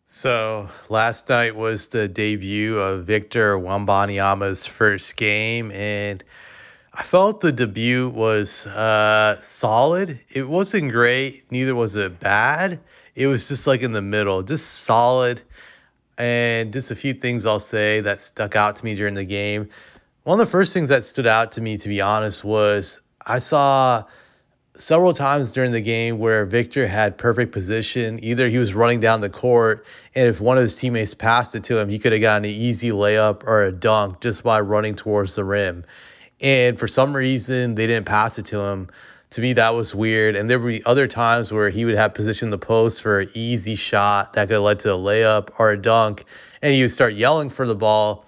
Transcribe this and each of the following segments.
So last night was the debut of Victor Wembanyama's first game, and I felt the debut was solid. It wasn't great, neither was it bad. It was just like in the middle, just solid. And just a few things I'll say that stuck out to me during the game. One of the first things that stood out to me, to be honest, was I saw several times during the game where Victor had perfect position. Either he was running down the court, and if one of his teammates passed it to him, he could have gotten an easy layup or a dunk just by running towards the rim. And for some reason, they didn't pass it to him. To me, that was weird. And there would be other times where he would have positioned the post for an easy shot that could have led to a layup or a dunk, and he would start yelling for the ball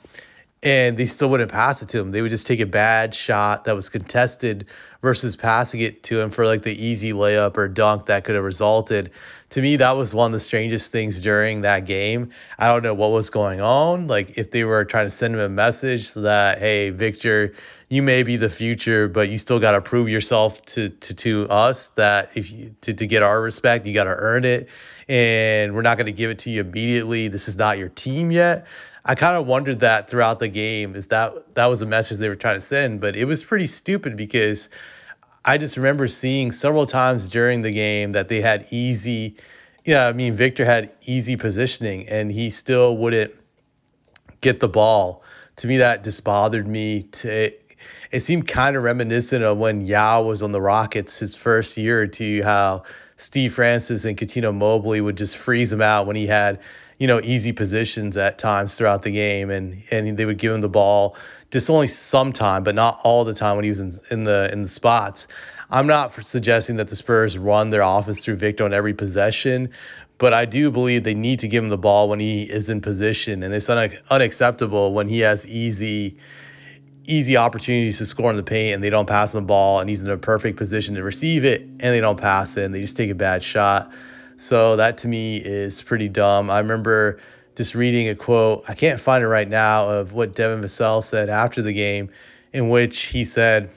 and they still wouldn't pass it to him. They would just take a bad shot that was contested versus passing it to him for like the easy layup or dunk that could have resulted. To me, that was one of the strangest things during that game. I don't know what was going on. Like if they were trying to send him a message so that, hey, Victor, you may be the future, but you still got to prove yourself to us that if you to get our respect, you got to earn it. And we're not going to give it to you immediately. This is not your team yet. I kind of wondered that throughout the game, is that was a message they were trying to send, but it was pretty stupid because I just remember seeing several times during the game that they had easy, yeah, I mean Victor had easy positioning and he still wouldn't get the ball. To me, that just bothered me. It seemed kind of reminiscent of when Yao was on the Rockets his first year or two, how Steve Francis and Coutinho Mobley would just freeze him out when he had, easy positions at times throughout the game, and they would give him the ball just only sometime, but not all the time when he was in the spots. I'm not suggesting that the Spurs run their offense through Victor on every possession, but I do believe they need to give him the ball when he is in position, and it's unacceptable when he has easy opportunities to score in the paint and they don't pass him the ball and he's in a perfect position to receive it and they don't pass it and they just take a bad shot. So that to me is pretty dumb. I remember just reading a quote, I can't find it right now, of what Devin Vassell said after the game, in which he said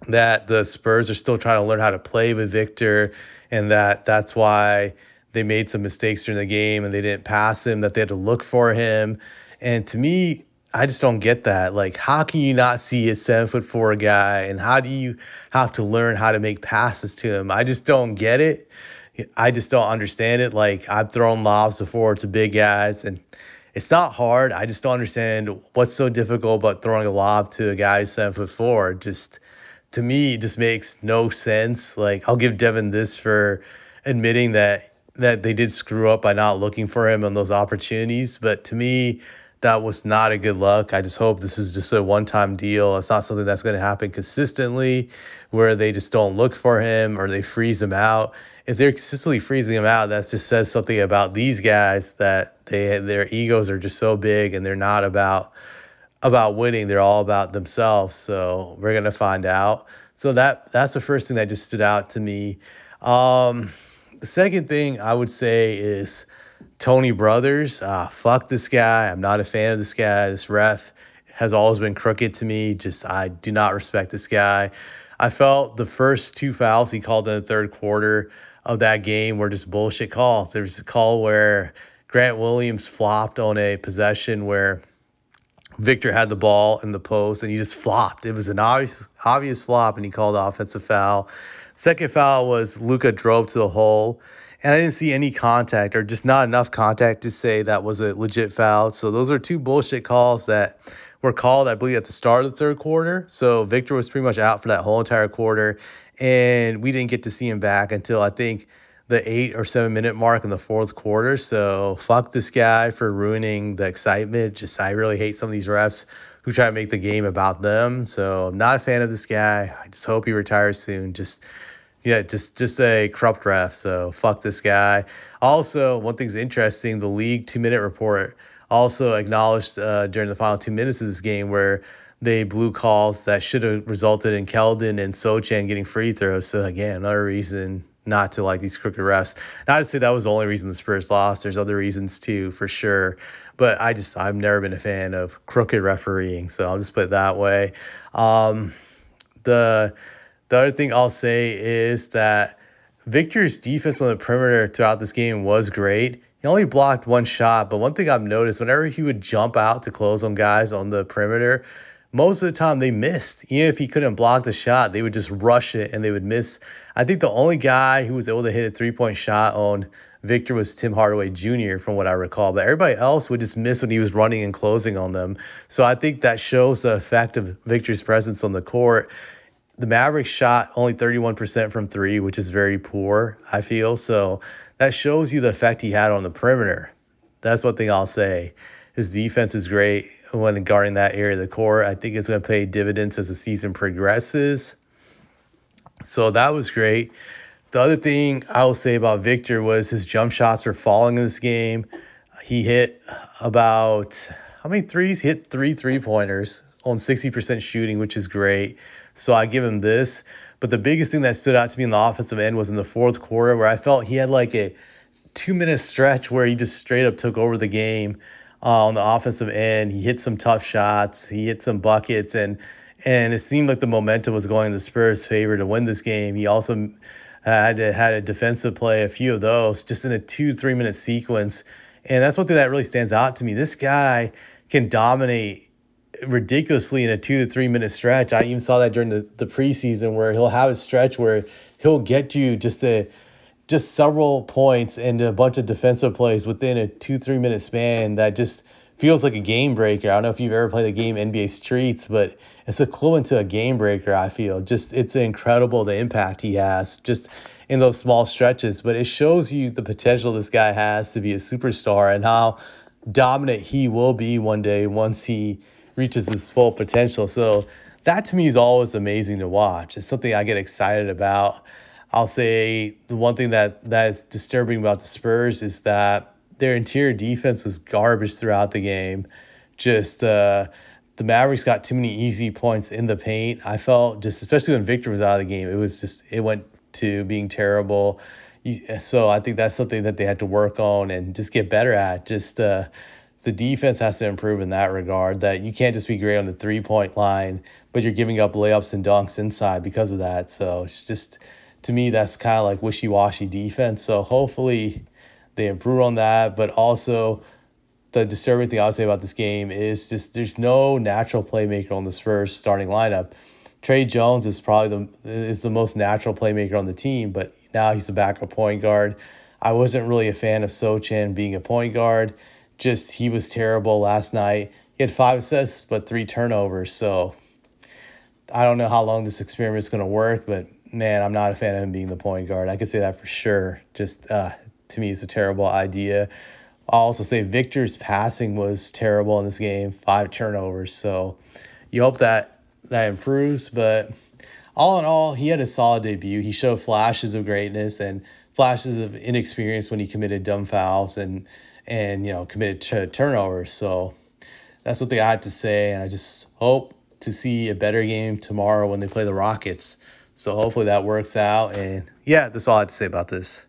that the Spurs are still trying to learn how to play with Victor, and that's why they made some mistakes during the game and they didn't pass him, that they had to look for him. And to me, I just don't get that. Like, how can you not see a 7'4" guy, and how do you have to learn how to make passes to him? I just don't get it. I just don't understand it. Like, I've thrown lobs before to big guys, and it's not hard. I just don't understand what's so difficult about throwing a lob to a guy who's 7'4". Just to me, it just makes no sense. Like, I'll give Devin this for admitting that they did screw up by not looking for him on those opportunities, but to me, that was not a good look. I just hope this is just a one-time deal. It's not something that's going to happen consistently, where they just don't look for him or they freeze him out. If they're consistently freezing him out, that just says something about these guys, that their egos are just so big and they're not about winning. They're all about themselves. So we're gonna find out. So that's the first thing that just stood out to me. The second thing I would say is Tony Brothers. Fuck this guy. I'm not a fan of this guy. This ref has always been crooked to me. Just, I do not respect this guy. I felt the first two fouls he called in the third quarter of that game were just bullshit calls. There was a call where Grant Williams flopped on a possession where Victor had the ball in the post and he just flopped. It was an obvious flop, and he called the offensive foul. Second foul was Luka drove to the hole, and I didn't see any contact, or just not enough contact to say that was a legit foul. So those are two bullshit calls that were called, I believe, at the start of the third quarter. So Victor was pretty much out for that whole entire quarter, and we didn't get to see him back until I think the 8 or 7 minute mark in the fourth quarter. So fuck this guy for ruining the excitement. Just, I really hate some of these refs who try to make the game about them. So I'm not a fan of this guy. I just hope he retires soon. Just a corrupt ref. So fuck this guy. Also, one thing's interesting, the league 2 minute report also acknowledged during the final 2 minutes of this game where they blew calls that should have resulted in Keldon and Sochan getting free throws. So again, another reason not to like these crooked refs. Not to say that was the only reason the Spurs lost. There's other reasons too, for sure. But I've never been a fan of crooked refereeing. So I'll just put it that way. The other thing I'll say is that Victor's defense on the perimeter throughout this game was great. He only blocked one shot, but one thing I've noticed whenever he would jump out to close on guys on the perimeter, most of the time they missed. Even if he couldn't block the shot, they would just rush it and they would miss. I think the only guy who was able to hit a 3-point shot on Victor was Tim Hardaway Jr., from what I recall. But everybody else would just miss when he was running and closing on them. So I think that shows the effect of Victor's presence on the court. The Mavericks shot only 31% from three, which is very poor, I feel. So that shows you the effect he had on the perimeter. That's one thing I'll say. His defense is great when guarding that area of the court. I think it's going to pay dividends as the season progresses. So that was great. The other thing I will say about Victor was his jump shots were falling in this game. He hit about, how many threes? He hit 3 3-pointers on 60% shooting, which is great. So I give him this. But the biggest thing that stood out to me in the offensive end was in the fourth quarter, where I felt he had like a 2-minute stretch where he just straight up took over the game on the offensive end. He hit some tough shots. He hit some buckets, and it seemed like the momentum was going in the Spurs' favor to win this game. He also had a defensive play, a few of those, just in a 2-3 minute sequence. And that's one thing that really stands out to me. This guy can dominate ridiculously in a 2 to 3 minute stretch. I even saw that during the preseason, where he'll have a stretch where he'll get you just several points and a bunch of defensive plays within a 2 3 minute span that just feels like a game breaker. I don't know if you've ever played the game NBA Streets, but it's equivalent to a game breaker, I feel. Just it's incredible the impact he has just in those small stretches. But it shows you the potential this guy has to be a superstar and how dominant he will be one day once he reaches his full potential. So that to me is always amazing to watch. It's something I get excited about. I'll say the one thing that is disturbing about the Spurs is that their interior defense was garbage throughout the game. Just the Mavericks got too many easy points in the paint. I felt, just especially when Victor was out of the game, it went to being terrible. So I think that's something that they had to work on and just get better at. Just the defense has to improve in that regard, that you can't just be great on the 3-point line, but you're giving up layups and dunks inside because of that. So it's just, to me, that's kind of like wishy-washy defense. So hopefully they improve on that. But also the disturbing thing I'll say about this game is just there's no natural playmaker on the Spurs starting lineup. Trey Jones is probably the most natural playmaker on the team, but now he's a backup point guard. I wasn't really a fan of Sochan being a point guard. Just he was terrible last night. He had 5 assists but 3 turnovers. So I don't know how long this experiment is going to work, but man, I'm not a fan of him being the point guard. I can say that for sure. Just to me, it's a terrible idea. I'll also say Victor's passing was terrible in this game, 5 turnovers. So you hope that improves. But all in all, he had a solid debut. He showed flashes of greatness and flashes of inexperience when he committed dumb fouls and committed turnovers. So that's what I had to say. And I just hope to see a better game tomorrow when they play the Rockets. So hopefully that works out. And yeah, that's all I had to say about this.